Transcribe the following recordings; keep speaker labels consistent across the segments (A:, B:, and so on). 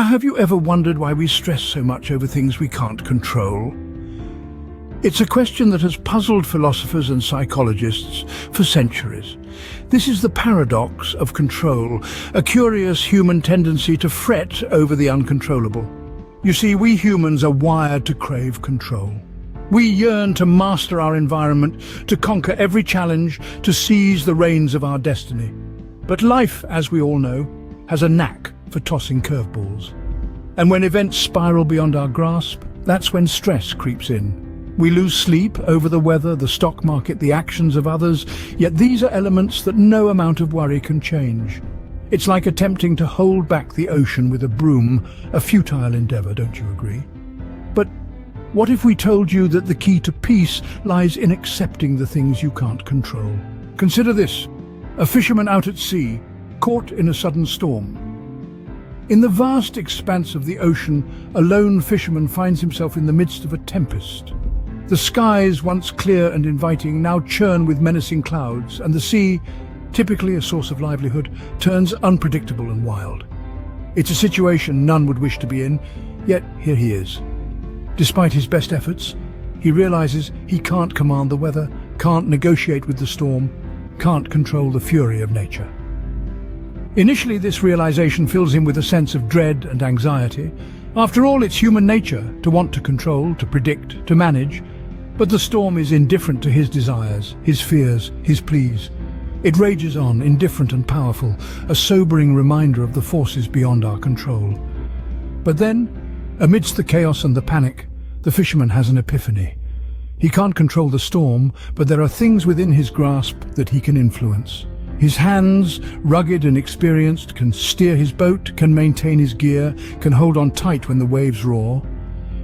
A: Have you ever wondered why we stress so much over things we can't control? It's a question that has puzzled philosophers and psychologists for centuries. This is the paradox of control, a curious human tendency to fret over the uncontrollable. You see, we humans are wired to crave control. We yearn to master our environment, to conquer every challenge, to seize the reins of our destiny. But life, as we all know, has a knack for tossing curveballs. And when events spiral beyond our grasp, that's when stress creeps in. We lose sleep over the weather, the stock market, the actions of others, yet these are elements that no amount of worry can change. It's like attempting to hold back the ocean with a broom, a futile endeavor, don't you agree? But what if we told you that the key to peace lies in accepting the things you can't control? Consider this: a fisherman out at sea, caught in a sudden storm. In the vast expanse of the ocean, a lone fisherman finds himself in the midst of a tempest. The skies, once clear and inviting, now churn with menacing clouds, and the sea, typically a source of livelihood, turns unpredictable and wild. It's a situation none would wish to be in, yet here he is. Despite his best efforts, he realizes he can't command the weather, can't negotiate with the storm, can't control the fury of nature. Initially, this realization fills him with a sense of dread and anxiety. After all, it's human nature to want to control, to predict, to manage. But the storm is indifferent to his desires, his fears, his pleas. It rages on, indifferent and powerful, a sobering reminder of the forces beyond our control. But then, amidst the chaos and the panic, the fisherman has an epiphany. He can't control the storm, but there are things within his grasp that he can influence. His hands, rugged and experienced, can steer his boat, can maintain his gear, can hold on tight when the waves roar.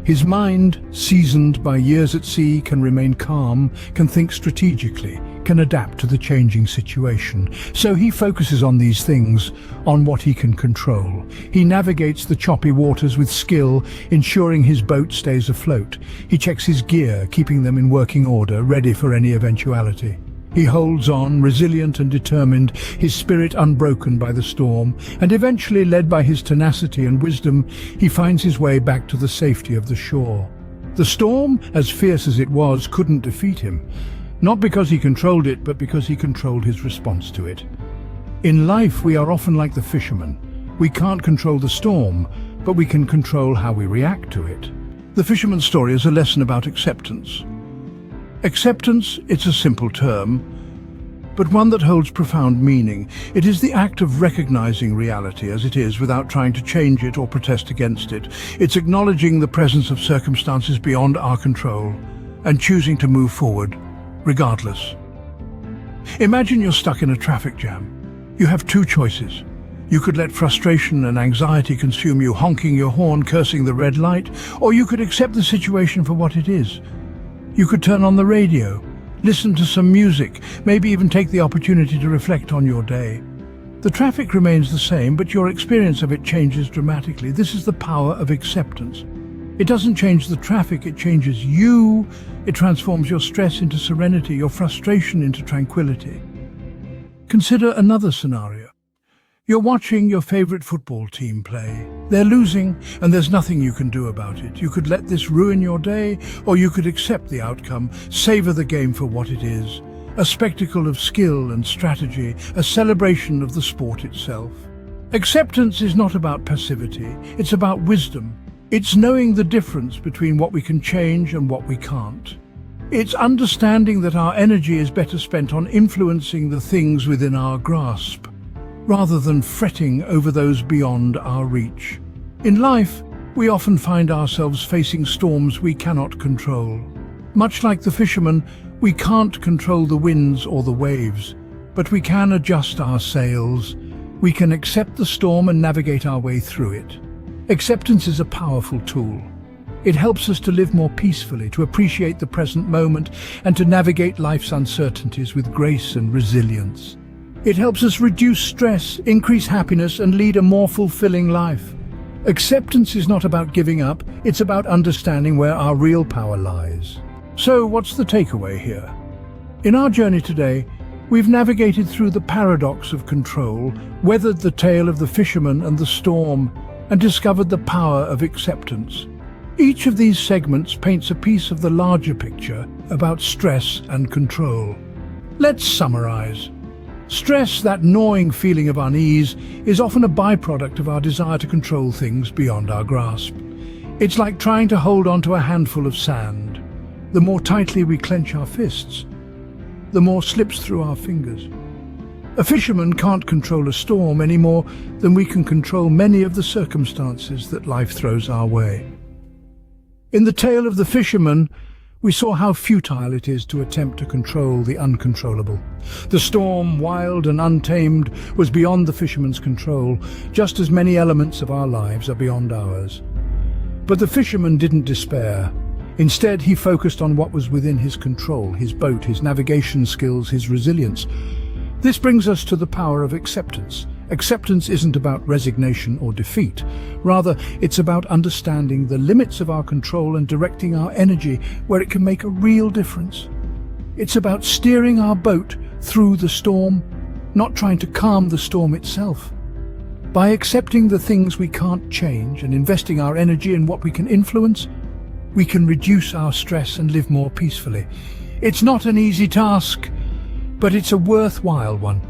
A: His mind, seasoned by years at sea, can remain calm, can think strategically, can adapt to the changing situation. So he focuses on these things, on what he can control. He navigates the choppy waters with skill, ensuring his boat stays afloat. He checks his gear, keeping them in working order, ready for any eventuality. He holds on, resilient and determined, his spirit unbroken by the storm, and eventually, led by his tenacity and wisdom, he finds his way back to the safety of the shore. The storm, as fierce as it was, couldn't defeat him, not because he controlled it, but because he controlled his response to it. In life, we are often like the fisherman. We can't control the storm, but we can control how we react to it. The fisherman's story is a lesson about acceptance. Acceptance, it's a simple term, but one that holds profound meaning. It is the act of recognizing reality as it is without trying to change it or protest against it. It's acknowledging the presence of circumstances beyond our control and choosing to move forward, regardless. Imagine you're stuck in a traffic jam. You have two choices. You could let frustration and anxiety consume you, honking your horn, cursing the red light, or you could accept the situation for what it is. You could turn on the radio, listen to some music, maybe even take the opportunity to reflect on your day. The traffic remains the same, but your experience of it changes dramatically. This is the power of acceptance. It doesn't change the traffic, it changes you. It transforms your stress into serenity, your frustration into tranquility. Consider another scenario. You're watching your favorite football team play. They're losing, and there's nothing you can do about it. You could let this ruin your day, or you could accept the outcome, savor the game for what it is. A spectacle of skill and strategy, a celebration of the sport itself. Acceptance is not about passivity, it's about wisdom. It's knowing the difference between what we can change and what we can't. It's understanding that our energy is better spent on influencing the things within our grasp, rather than fretting over those beyond our reach. In life, we often find ourselves facing storms we cannot control. Much like the fisherman, we can't control the winds or the waves, but we can adjust our sails. We can accept the storm and navigate our way through it. Acceptance is a powerful tool. It helps us to live more peacefully, to appreciate the present moment, and to navigate life's uncertainties with grace and resilience. It helps us reduce stress, increase happiness, and lead a more fulfilling life. Acceptance is not about giving up, it's about understanding where our real power lies. So, what's the takeaway here? In our journey today, we've navigated through the paradox of control, weathered the tale of the fisherman and the storm, and discovered the power of acceptance. Each of these segments paints a piece of the larger picture about stress and control. Let's summarize. Stress, that gnawing feeling of unease, is often a byproduct of our desire to control things beyond our grasp. It's like trying to hold onto a handful of sand. The more tightly we clench our fists, the more slips through our fingers. A fisherman can't control a storm any more than we can control many of the circumstances that life throws our way. In the tale of the fisherman, we saw how futile it is to attempt to control the uncontrollable. The storm, wild and untamed, was beyond the fisherman's control, just as many elements of our lives are beyond ours. But the fisherman didn't despair. Instead, he focused on what was within his control: his boat, his navigation skills, his resilience. This brings us to the power of acceptance. Acceptance isn't about resignation or defeat. Rather, it's about understanding the limits of our control and directing our energy where it can make a real difference. It's about steering our boat through the storm, not trying to calm the storm itself. By accepting the things we can't change and investing our energy in what we can influence, we can reduce our stress and live more peacefully. It's not an easy task, but it's a worthwhile one.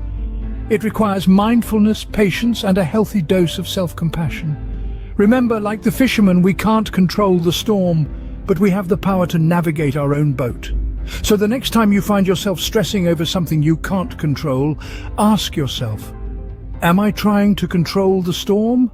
A: It requires mindfulness, patience, and a healthy dose of self-compassion. Remember, like the fisherman, we can't control the storm, but we have the power to navigate our own boat. So the next time you find yourself stressing over something you can't control, ask yourself, am I trying to control the storm,